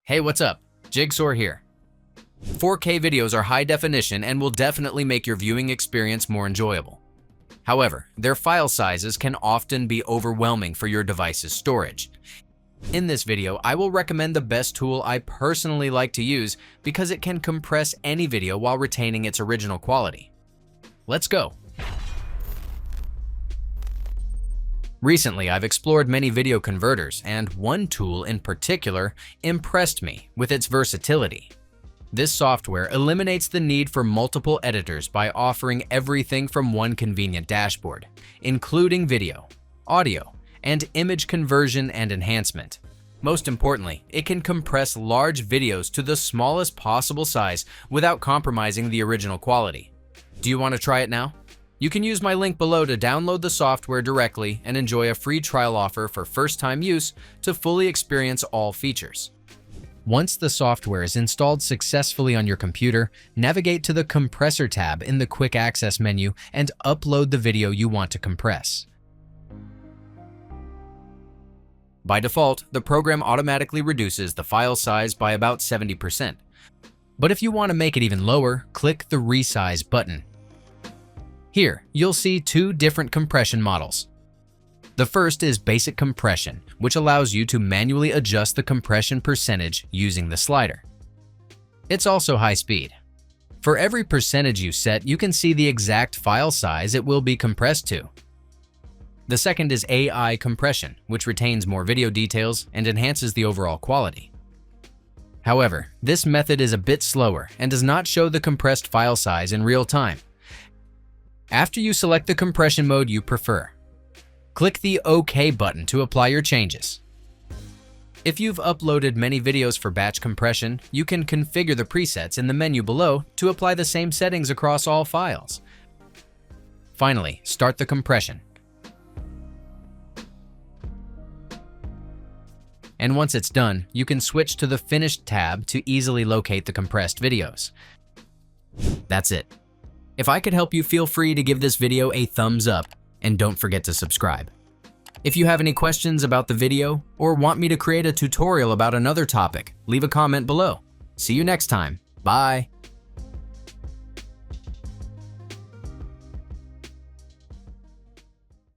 Hey, what's up? Jigxor here. 4K videos are high definition and will definitely make your viewing experience more enjoyable. However, their file sizes can often be overwhelming for your device's storage. In this video, I will recommend the best tool I personally like to use because it can compress any video while retaining its original quality. Let's go. Recently, I've explored many video converters, and one tool in particular impressed me with its versatility. This software eliminates the need for multiple editors by offering everything from one convenient dashboard, including video, audio, and image conversion and enhancement. Most importantly, it can compress large videos to the smallest possible size without compromising the original quality. Do you want to try it now? You can use my link below to download the software directly and enjoy a free trial offer for first-time use to fully experience all features. Once the software is installed successfully on your computer, navigate to the Compressor tab in the Quick Access menu and upload the video you want to compress. By default, the program automatically reduces the file size by about 70%. But if you want to make it even lower, click the Resize button. Here, you'll see two different compression models. The first is basic compression, which allows you to manually adjust the compression percentage using the slider. It's also high speed. For every percentage you set, you can see the exact file size it will be compressed to. The second is AI compression, which retains more video details and enhances the overall quality. However, this method is a bit slower and does not show the compressed file size in real time. After you select the compression mode you prefer, click the OK button to apply your changes. If you've uploaded many videos for batch compression, you can configure the presets in the menu below to apply the same settings across all files. Finally, start the compression. And once it's done, you can switch to the Finished tab to easily locate the compressed videos. That's it. If I could help you, feel free to give this video a thumbs up and don't forget to subscribe. If you have any questions about the video or want me to create a tutorial about another topic, leave a comment below. See you next time. Bye.